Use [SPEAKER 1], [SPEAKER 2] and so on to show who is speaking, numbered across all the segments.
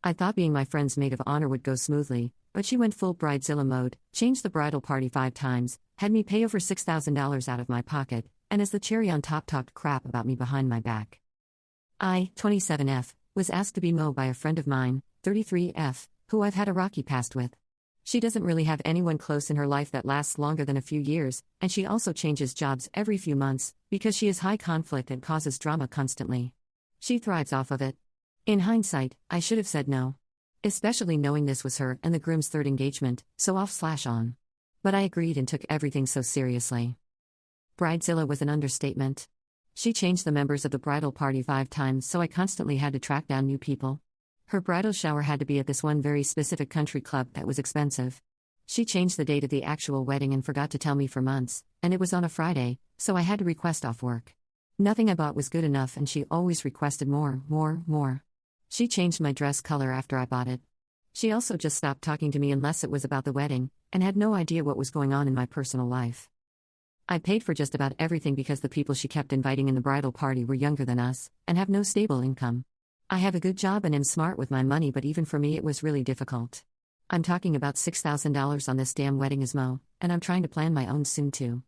[SPEAKER 1] I thought being my friend's maid of honor would go smoothly, but she went full Bridezilla mode, changed the bridal party 5 times, had me pay over $6,000 out of my pocket, and as the cherry on top talked crap about me behind my back. I, 27F, was asked to be Mo by a friend of mine, 33F, who I've had a rocky past with. She doesn't really have anyone close in her life that lasts longer than a few years, and she also changes jobs every few months, because she is high conflict and causes drama constantly. She thrives off of it. In hindsight, I should have said no. Especially knowing this was her and the groom's third engagement, so off/on. But I agreed and took everything so seriously. Bridezilla was an understatement. She changed the members of the bridal party 5 times, so I constantly had to track down new people. Her bridal shower had to be at this one very specific country club that was expensive. She changed the date of the actual wedding and forgot to tell me for months, and it was on a Friday, so I had to request off work. Nothing I bought was good enough, and she always requested more. She changed my dress color after I bought it. She also just stopped talking to me unless it was about the wedding, and had no idea what was going on in my personal life. I paid for just about everything because the people she kept inviting in the bridal party were younger than us, and have no stable income. I have a good job and am smart with my money, but even for me it was really difficult. I'm talking about $6,000 on this damn wedding as Mo, and I'm trying to plan my own soon too.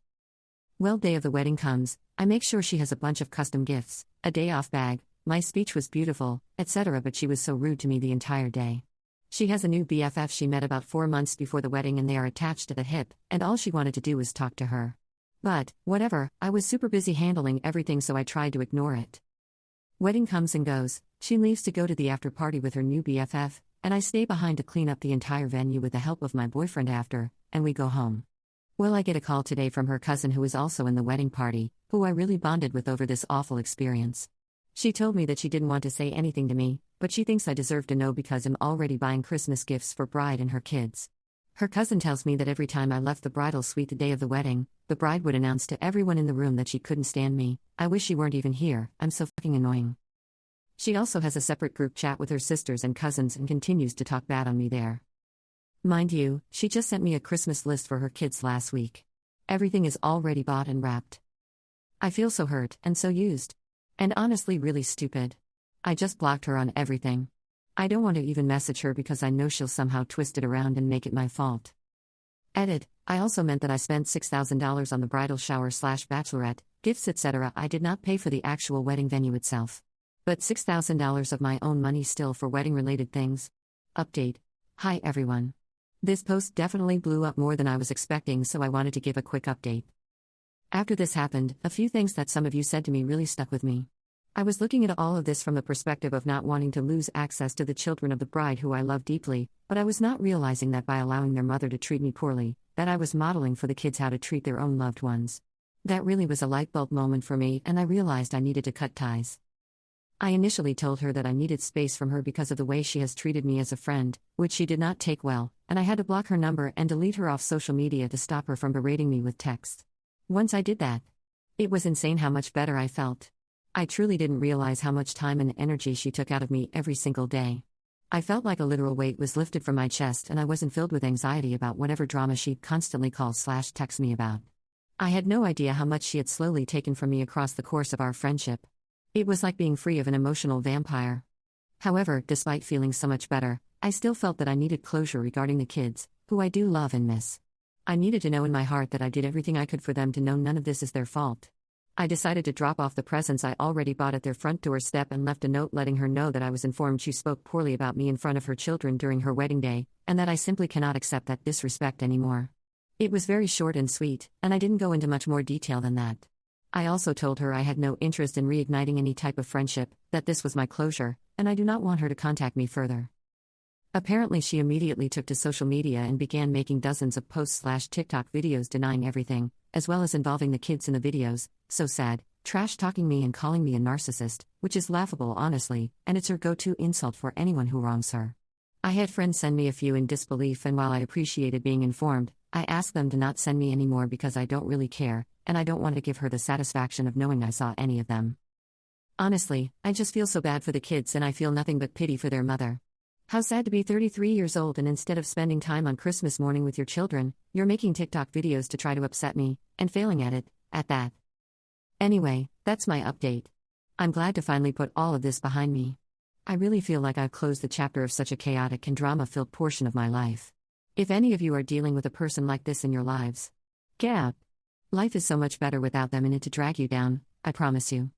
[SPEAKER 1] Well, day of the wedding comes, I make sure she has a bunch of custom gifts, a day off bag, my speech was beautiful, etc., but she was so rude to me the entire day. She has a new BFF she met about 4 months before the wedding and they are attached at the hip, and all she wanted to do was talk to her. But, whatever, I was super busy handling everything, so I tried to ignore it. Wedding comes and goes, she leaves to go to the after party with her new BFF, and I stay behind to clean up the entire venue with the help of my boyfriend after, and we go home. Well, I get a call today from her cousin who is also in the wedding party, who I really bonded with over this awful experience. She told me that she didn't want to say anything to me, but she thinks I deserve to know because I'm already buying Christmas gifts for bride and her kids. Her cousin tells me that every time I left the bridal suite the day of the wedding, the bride would announce to everyone in the room that she couldn't stand me. I wish she weren't even here, I'm so fucking annoying. She also has a separate group chat with her sisters and cousins and continues to talk bad on me there. Mind you, she just sent me a Christmas list for her kids last week. Everything is already bought and wrapped. I feel so hurt and so used. And honestly really stupid. I just blocked her on everything. I don't want to even message her because I know she'll somehow twist it around and make it my fault. Edit, I also meant that I spent $6,000 on the bridal shower/bachelorette, gifts etc. I did not pay for the actual wedding venue itself. But $6,000 of my own money still for wedding-related things. Update. Hi everyone. This post definitely blew up more than I was expecting, so I wanted to give a quick update. After this happened, a few things that some of you said to me really stuck with me. I was looking at all of this from the perspective of not wanting to lose access to the children of the bride who I love deeply, but I was not realizing that by allowing their mother to treat me poorly, that I was modeling for the kids how to treat their own loved ones. That really was a light bulb moment for me, and I realized I needed to cut ties. I initially told her that I needed space from her because of the way she has treated me as a friend, which she did not take well, and I had to block her number and delete her off social media to stop her from berating me with texts. Once I did that, it was insane how much better I felt. I truly didn't realize how much time and energy she took out of me every single day. I felt like a literal weight was lifted from my chest and I wasn't filled with anxiety about whatever drama she'd constantly call/text me about. I had no idea how much she had slowly taken from me across the course of our friendship. It was like being free of an emotional vampire. However, despite feeling so much better, I still felt that I needed closure regarding the kids, who I do love and miss. I needed to know in my heart that I did everything I could for them to know none of this is their fault. I decided to drop off the presents I already bought at their front doorstep and left a note letting her know that I was informed she spoke poorly about me in front of her children during her wedding day, and that I simply cannot accept that disrespect anymore. It was very short and sweet, and I didn't go into much more detail than that. I also told her I had no interest in reigniting any type of friendship, that this was my closure, and I do not want her to contact me further. Apparently she immediately took to social media and began making dozens of posts/TikTok videos denying everything, as well as involving the kids in the videos, so sad, trash-talking me and calling me a narcissist, which is laughable honestly, and it's her go-to insult for anyone who wrongs her. I had friends send me a few in disbelief, and while I appreciated being informed, I asked them to not send me anymore because I don't really care, and I don't want to give her the satisfaction of knowing I saw any of them. Honestly, I just feel so bad for the kids and I feel nothing but pity for their mother. How sad to be 33 years old and instead of spending time on Christmas morning with your children, you're making TikTok videos to try to upset me, and failing at it, at that. Anyway, that's my update. I'm glad to finally put all of this behind me. I really feel like I've closed the chapter of such a chaotic and drama-filled portion of my life. If any of you are dealing with a person like this in your lives, gap. Life is so much better without them in it to drag you down, I promise you.